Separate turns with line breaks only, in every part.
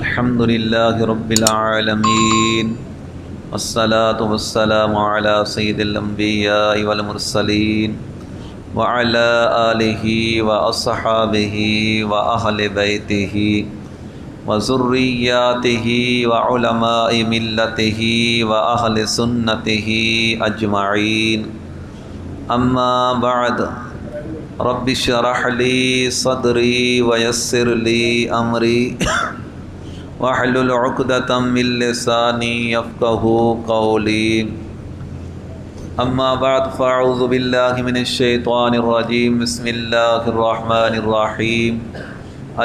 الحمد لله رب العالمين والصلاة والسلام على سيد الأنبياء والمرسلين وعلى آله وأصحابه وأهل بيته وذرياته وعلماء ملته وأهل سنته أجمعين. أما بعد، رب اشرح لي صدري ويسر لي امري واحلل عقدة من لساني يفقهوا قولي. اما بعد، فاعوذ بالله من الشيطان الرجيم. بسم الله الرحمن الرحيم.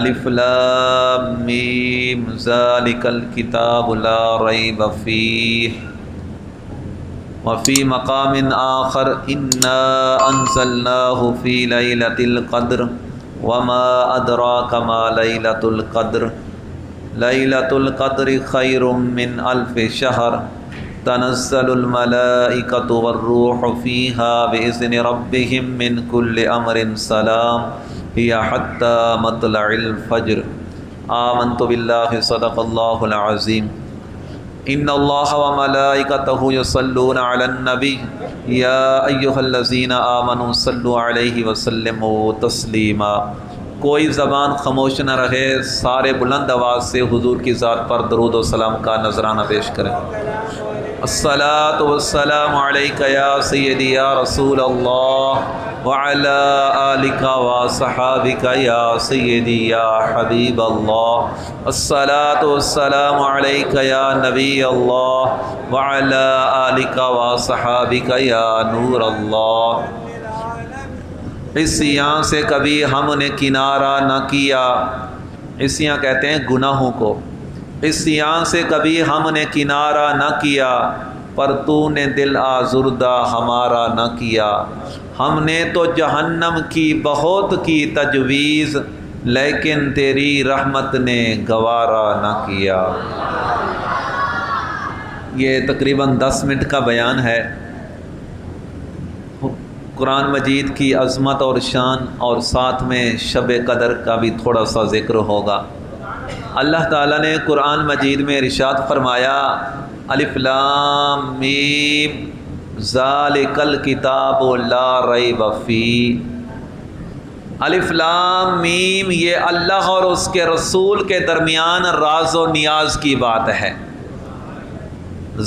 الف لام میم ذلك الكتاب لا ريب فيه. وفي مقام آخر إنا أنزلناه في ليلة القدر وما أدراك ما ليلة القدر. ليلة القدر خير من 1000 شهر. تنزل الملائكة والروح فيها بإذن ربهم من كل أمر سلام هي حتى مطلع الفجر. آمنت بالله صدق الله العظيم. ان اللہ وملائکتہ یصلون علی النبی یا ایھا الذین آمنوا صلوا علیہ وسلموا تسلیما. کوئی زبان خاموش نہ رہے، سارے بلند آواز سے حضور کی ذات پر درود و سلام کا نذرانہ پیش کریں. الصلاۃ والسلام علیک یا سیدی یا رسول اللہ وعلی آلک وصحابک یا سیدی یا حبیب اللہ. الصلاۃ والسلام علیک یا نبی اللہ وعلی آلک وصحابک یا نور اللہ. عصیاں سے کبھی ہم نے کنارہ نہ کیا. عصیاں کہتے ہیں گناہوں کو. عصیاں سے کبھی ہم نے کنارہ نہ کیا، پر تو نے دل آزردہ ہمارا نہ کیا. ہم نے تو جہنم کی بہت کی تجویز، لیکن تیری رحمت نے گوارا نہ کیا. یہ تقریباً 10 منٹ کا بیان ہے. قرآن مجید کی عظمت اور شان، اور ساتھ میں شب قدر کا بھی تھوڑا سا ذکر ہوگا. اللہ تعالیٰ نے قرآن مجید میں ارشاد فرمایا، الف لام میم ذالک الکتاب لا ریب فیہ. الف لام میم یہ اللہ اور اس کے رسول کے درمیان راز و نیاز کی بات ہے.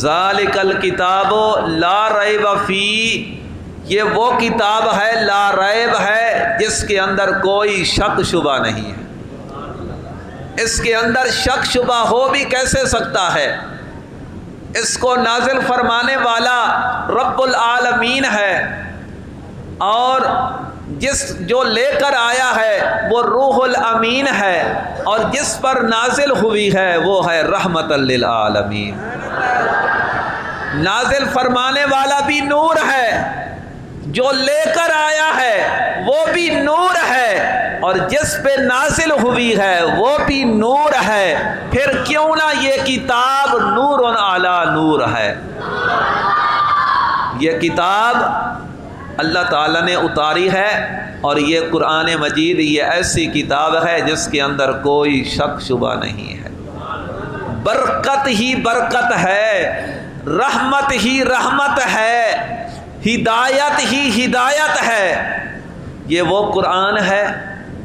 ذالک الکتاب لا ریب فیہ، یہ وہ کتاب ہے لا ریب ہے جس کے اندر کوئی شک شبہ نہیں ہے. اس کے اندر شک شبہ ہو بھی کیسے سکتا ہے؟ اس کو نازل فرمانے والا رب العالمین ہے، اور جو لے کر آیا ہے وہ روح الامین ہے، اور جس پر نازل ہوئی ہے وہ ہے رحمت للعالمین. نازل فرمانے والا بھی نور ہے، جو لے کر آیا ہے وہ بھی نور ہے، اور جس پہ نازل ہوئی ہے وہ بھی نور ہے. پھر کیوں نہ یہ کتاب نور علی نور ہے. یہ کتاب اللہ تعالیٰ نے اتاری ہے، اور یہ قرآن مجید یہ ایسی کتاب ہے جس کے اندر کوئی شک شبہ نہیں ہے. برکت ہی برکت ہے، رحمت ہی رحمت ہے، ہدایت ہی ہدایت ہے. یہ وہ قرآن ہے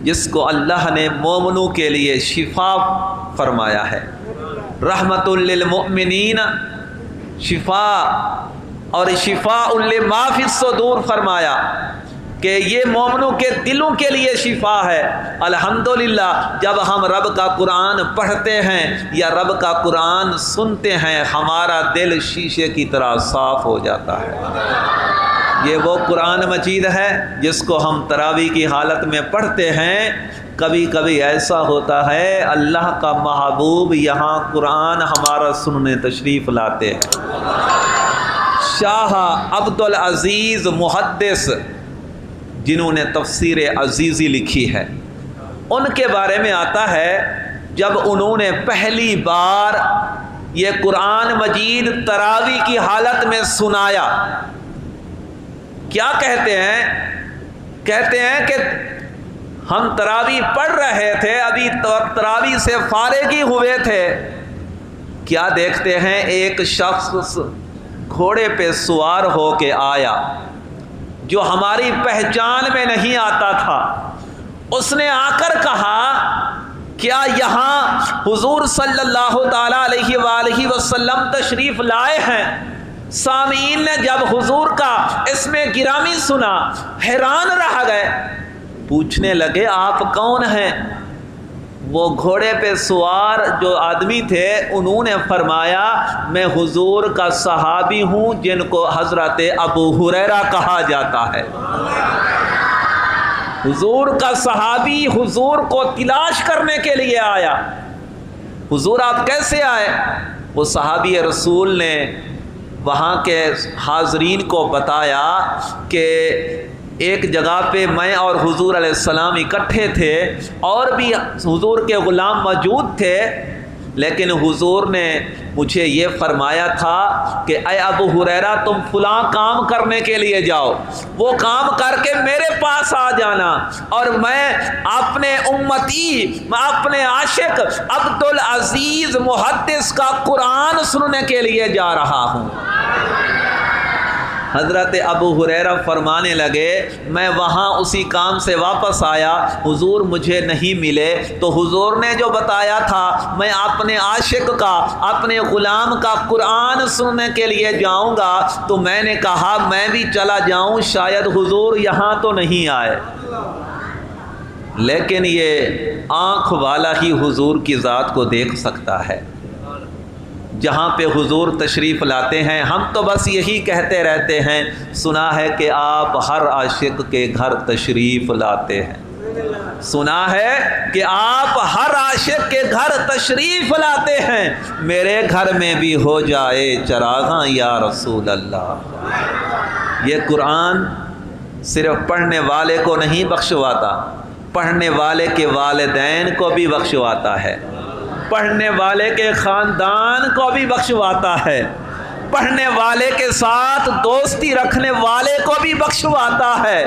جس کو اللہ نے مومنوں کے لیے شفا فرمایا ہے. رحمت للمؤمنین، شفا، اور شفاء لما فی الصدور فرمایا کہ یہ مومنوں کے دلوں کے لیے شفا ہے. الحمدللہ جب ہم رب کا قرآن پڑھتے ہیں یا رب کا قرآن سنتے ہیں، ہمارا دل شیشے کی طرح صاف ہو جاتا ہے. یہ وہ قرآن مجید ہے جس کو ہم تراویح کی حالت میں پڑھتے ہیں. کبھی کبھی ایسا ہوتا ہے اللہ کا محبوب یہاں قرآن ہمارا سننے تشریف لاتے ہیں. شاہ عبدالعزیز محدث جنہوں نے تفسیر عزیزی لکھی ہے، ان کے بارے میں آتا ہے جب انہوں نے پہلی بار یہ قرآن مجید تراویح کی حالت میں سنایا، کیا کہتے ہیں کہ ہم تراویح پڑھ رہے تھے، ابھی تراویح سے فارغ ہی ہوئے تھے، کیا دیکھتے ہیں ایک شخص گھوڑے پہ سوار ہو کے آیا جو ہماری پہچان میں نہیں آتا تھا۔ اس نے آ کر کہا کیا یہاں حضور صلی اللہ تعالیٰ علیہ وآلہ وسلم تشریف لائے ہیں؟ سامعین نے جب حضور کا اسم گرامی سنا حیران رہ گئے، پوچھنے لگے آپ کون ہیں؟ وہ گھوڑے پہ سوار جو آدمی تھے انہوں نے فرمایا میں حضور کا صحابی ہوں جن کو حضرت ابو ہریرہ کہا جاتا ہے۔ حضور کا صحابی حضور کو تلاش کرنے کے لیے آیا۔ حضور آپ کیسے آئے؟ وہ صحابی رسول نے وہاں کے حاضرین کو بتایا کہ ایک جگہ پہ میں اور حضور علیہ السلام اکٹھے تھے، اور بھی حضور کے غلام موجود تھے، لیکن حضور نے مجھے یہ فرمایا تھا کہ اے ابو ہریرہ تم فلاں کام کرنے کے لیے جاؤ، وہ کام کر کے میرے پاس آ جانا، اور میں اپنے امتی، میں اپنے عاشق عبدالعزیز محدث کا قرآن سننے کے لیے جا رہا ہوں۔ حضرت ابو ہریرہ فرمانے لگے میں وہاں اسی کام سے واپس آیا، حضور مجھے نہیں ملے، تو حضور نے جو بتایا تھا میں اپنے عاشق کا، اپنے غلام کا قرآن سننے کے لیے جاؤں گا، تو میں نے کہا میں بھی چلا جاؤں، شاید حضور یہاں تو نہیں آئے۔ لیکن یہ آنکھ والا ہی حضور کی ذات کو دیکھ سکتا ہے۔ جہاں پہ حضور تشریف لاتے ہیں ہم تو بس یہی کہتے رہتے ہیں سنا ہے کہ آپ ہر عاشق کے گھر تشریف لاتے ہیں، سنا ہے کہ آپ ہر عاشق کے گھر تشریف لاتے ہیں، میرے گھر میں بھی ہو جائے چراغاں یا رسول اللہ۔ یہ قرآن صرف پڑھنے والے کو نہیں بخشواتا، پڑھنے والے کے والدین کو بھی بخشواتا ہے، پڑھنے والے کے خاندان کو بھی بخشواتا ہے، پڑھنے والے کے ساتھ دوستی رکھنے والے کو بھی بخشواتا ہے،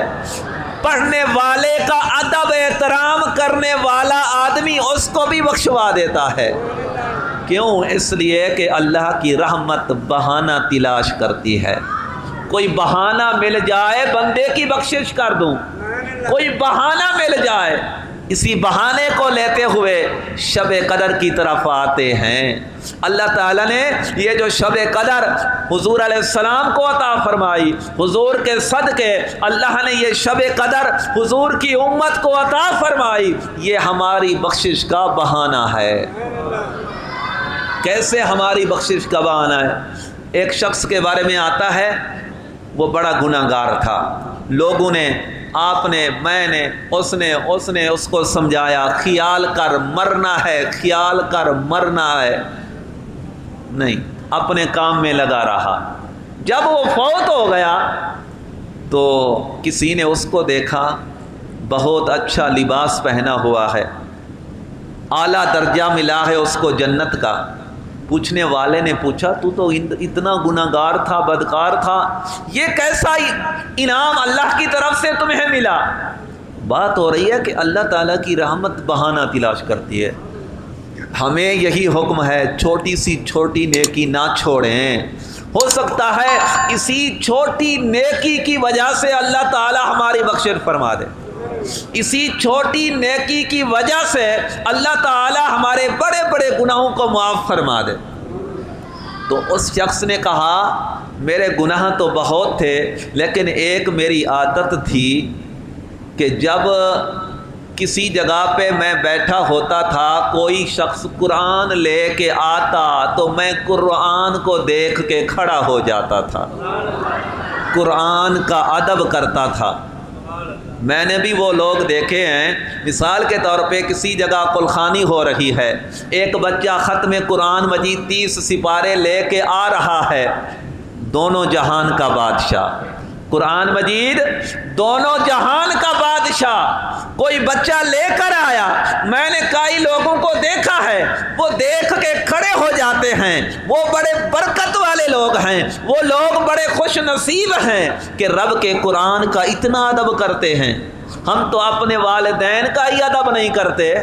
پڑھنے والے کا ادب احترام کرنے والا آدمی اس کو بھی بخشوا دیتا ہے۔ کیوں؟ اس لیے کہ اللہ کی رحمت بہانہ تلاش کرتی ہے۔ کوئی بہانہ مل جائے بندے کی بخشش کر دوں، کوئی بہانہ مل جائے، اسی بہانے کو لیتے ہوئے شب قدر کی طرف آتے ہیں۔ اللہ تعالیٰ نے یہ جو شب قدر حضور علیہ السلام کو عطا فرمائی، حضور کے صدقے اللہ نے یہ شب قدر حضور کی امت کو عطا فرمائی، یہ ہماری بخشش کا بہانہ ہے۔ کیسے ہماری بخشش کا بہانہ ہے؟ ایک شخص کے بارے میں آتا ہے وہ بڑا گناہ گار تھا، لوگوں نے، آپ نے، میں نے، اس نے اس کو سمجھایا خیال کر مرنا ہے، خیال کر مرنا ہے، نہیں، اپنے کام میں لگا رہا۔ جب وہ فوت ہو گیا تو کسی نے اس کو دیکھا بہت اچھا لباس پہنا ہوا ہے، اعلیٰ درجہ ملا ہے اس کو جنت کا۔ پوچھنے والے نے پوچھا تو اتنا گناہ گار تھا، بدکار تھا، یہ کیسا انعام اللہ کی طرف سے تمہیں ملا؟ بات ہو رہی ہے کہ اللہ تعالیٰ کی رحمت بہانہ تلاش کرتی ہے۔ ہمیں یہی حکم ہے چھوٹی سی چھوٹی نیکی نہ چھوڑیں، ہو سکتا ہے اسی چھوٹی نیکی کی وجہ سے اللہ تعالیٰ ہماری بخشش فرما دے، اسی چھوٹی نیکی کی وجہ سے اللہ تعالیٰ ہمارے بڑے بڑے گناہوں کو معاف فرما دے۔ تو اس شخص نے کہا میرے گناہ تو بہت تھے، لیکن ایک میری عادت تھی کہ جب کسی جگہ پہ میں بیٹھا ہوتا تھا کوئی شخص قرآن لے کے آتا تو میں قرآن کو دیکھ کے کھڑا ہو جاتا تھا، قرآن کا ادب کرتا تھا۔ میں نے بھی وہ لوگ دیکھے ہیں، مثال کے طور پہ کسی جگہ قلخانی ہو رہی ہے، ایک بچہ ختم قرآن مجید 30 سپارے لے کے آ رہا ہے، دونوں جہان کا بادشاہ، قرآن مجید دونوں جہان کا بادشاہ کوئی بچہ لے کر آیا، میں نے کئی لوگوں کو دیکھا ہے وہ دیکھ کے کھڑے ہو جاتے ہیں، وہ بڑے برکت والے لوگ ہیں، وہ لوگ بڑے خوش نصیب ہیں کہ رب کے قرآن کا اتنا ادب کرتے ہیں۔ ہم تو اپنے والدین کا ہی ادب نہیں کرتے،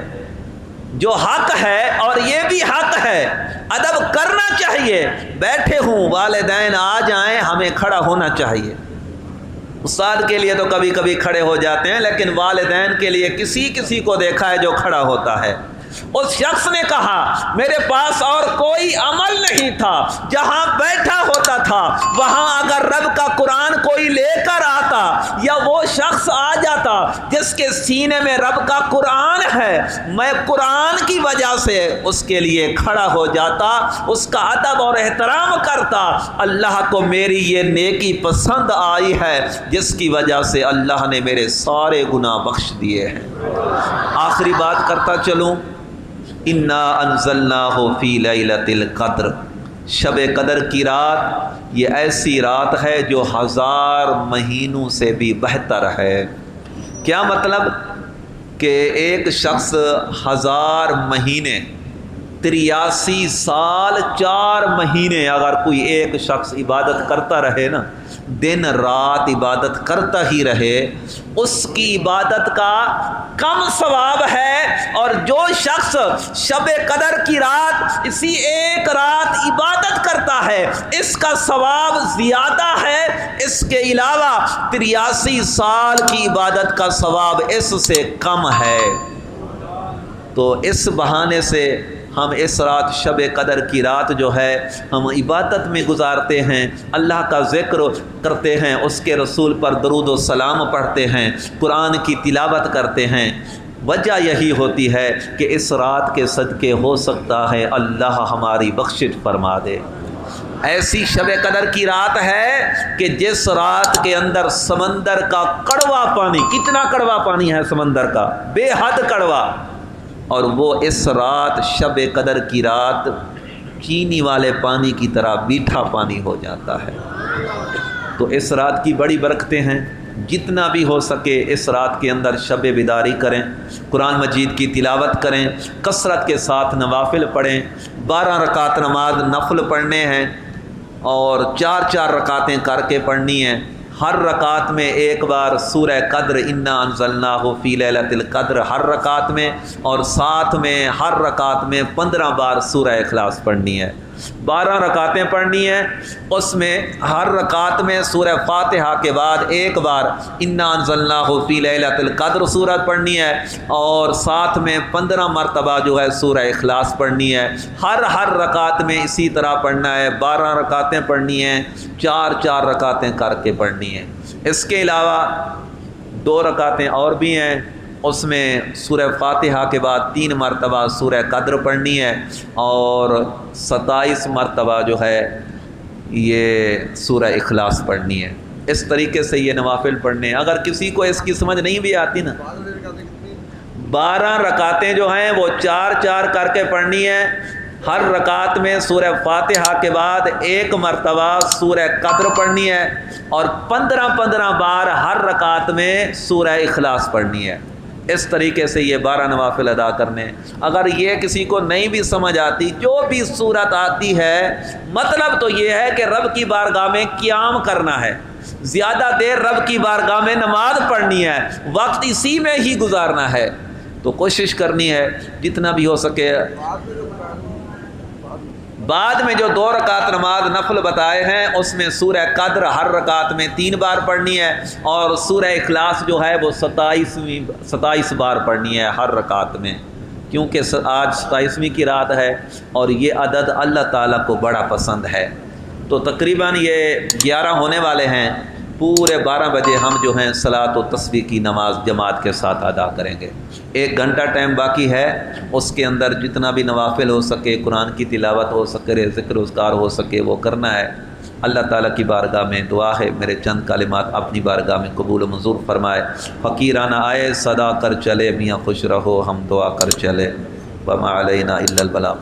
جو حق ہے اور یہ بھی حق ہے، ادب کرنا چاہیے۔ بیٹھے ہوں والدین آ جائیں، ہمیں کھڑا ہونا چاہیے۔ استاد کے لیے تو کبھی کبھی کھڑے ہو جاتے ہیں، لیکن والدین کے لیے کسی کو دیکھا ہے جو کھڑا ہوتا ہے۔ اس شخص نے کہا میرے پاس اور کوئی عمل نہیں تھا، جہاں بیٹھا ہوتا تھا وہاں اگر رب کا قرآن کوئی لے کر آتا یا وہ شخص آ جاتا جس کے سینے میں رب کا قرآن ہے، میں قرآن کی وجہ سے اس کے لیے کھڑا ہو جاتا، اس کا ادب اور احترام کرتا۔ اللہ کو میری یہ نیکی پسند آئی ہے جس کی وجہ سے اللہ نے میرے سارے گناہ بخش دیے ہیں۔ آخری بات کرتا چلوں، انا انزلناہ فی لیلۃ القدر، شب قدر کی رات یہ ایسی رات ہے جو 1000 مہینوں سے بھی بہتر ہے۔ کیا مطلب؟ کہ ایک شخص 1000 مہینے 83 سال 4 مہینے اگر کوئی ایک شخص عبادت کرتا رہے نا، دن رات عبادت کرتا ہی رہے، اس کی عبادت کا کم ثواب ہے، اور جو شخص شب قدر کی رات اسی ایک رات عبادت کرتا ہے اس کا ثواب زیادہ ہے۔ اس کے علاوہ 83 سال کی عبادت کا ثواب اس سے کم ہے۔ تو اس بہانے سے ہم اس رات شب قدر کی رات جو ہے ہم عبادت میں گزارتے ہیں، اللہ کا ذکر کرتے ہیں، اس کے رسول پر درود و سلام پڑھتے ہیں، قرآن کی تلاوت کرتے ہیں۔ وجہ یہی ہوتی ہے کہ اس رات کے صدقے ہو سکتا ہے اللہ ہماری بخشش فرما دے۔ ایسی شب قدر کی رات ہے کہ جس رات کے اندر سمندر کا کڑوا پانی، کتنا کڑوا پانی ہے سمندر کا، بے حد کڑوا، اور وہ اس رات شب قدر کی رات چینی والے پانی کی طرح میٹھا پانی ہو جاتا ہے۔ تو اس رات کی بڑی برکتیں ہیں، جتنا بھی ہو سکے اس رات کے اندر شب بیداری کریں، قرآن مجید کی تلاوت کریں، کثرت کے ساتھ نوافل پڑھیں، 12 رکعت نماز نفل پڑھنے ہیں اور 4 رکعتیں کر کے پڑھنی ہیں۔ ہر رکعت میں ایک بار سورہ قدر انا انزلناہ فی لیلۃ القدر ہر رکعت میں، اور ساتھ میں ہر رکعت میں 15 بار سورہ اخلاص پڑھنی ہے۔ 12 رکعتیں پڑھنی ہیں، اس میں ہر رکعت میں سورہ فاتحہ کے بعد ایک بار انا انزلناہ فی لیلۃ القدر سورت پڑھنی ہے، اور ساتھ میں 15 مرتبہ جو ہے سورہ اخلاص پڑھنی ہے۔ ہر رکعت میں اسی طرح پڑھنا ہے، 12 رکعتیں پڑھنی ہیں، 4 رکعتیں کر کے پڑھنی ہیں۔ اس کے علاوہ 2 رکعتیں اور بھی ہیں، اس میں سورہ فاتحہ کے بعد 3 مرتبہ سورہ قدر پڑھنی ہے، اور 27 مرتبہ جو ہے یہ سورہ اخلاص پڑھنی ہے۔ اس طریقے سے یہ نوافل پڑھنے ہیں۔ اگر کسی کو اس کی سمجھ نہیں بھی آتی نا، 12 رکعتیں جو ہیں وہ 4 کر کے پڑھنی ہے۔ ہر رکعت میں سورہ فاتحہ کے بعد 1 مرتبہ سورہ قدر پڑھنی ہے، اور 15 بار ہر رکعت میں سورہ اخلاص پڑھنی ہے۔ اس طریقے سے یہ 12 نوافل ادا کرنے۔ اگر یہ کسی کو نہیں بھی سمجھ آتی، جو بھی صورت آتی ہے، مطلب تو یہ ہے کہ رب کی بارگاہ میں قیام کرنا ہے، زیادہ دیر رب کی بارگاہ میں نماز پڑھنی ہے، وقت اسی میں ہی گزارنا ہے۔ تو کوشش کرنی ہے جتنا بھی ہو سکے۔ بعد میں جو 2 رکعت نماز نفل بتائے ہیں اس میں سورہ قدر ہر رکعت میں 3 بار پڑھنی ہے، اور سورہ اخلاص جو ہے وہ 27 بار پڑھنی ہے ہر رکعت میں، کیونکہ آج 27ویں کی رات ہے اور یہ عدد اللہ تعالیٰ کو بڑا پسند ہے۔ تو تقریباً یہ 11 ہونے والے ہیں، پورے 12 بجے ہم جو ہیں صلاۃ و تسبیح کی نماز جماعت کے ساتھ ادا کریں گے۔ 1 گھنٹہ ٹائم باقی ہے، اس کے اندر جتنا بھی نوافل ہو سکے، قرآن کی تلاوت ہو سکے، ذکر اذکار ہو سکے وہ کرنا ہے۔ اللہ تعالیٰ کی بارگاہ میں دعا ہے میرے چند کلمات اپنی بارگاہ میں قبول و منظور فرمائے۔ فقیرانہ آئے صدا کر چلے، میاں خوش رہو ہم دعا کر چلے، وما علینا الا البلاغ۔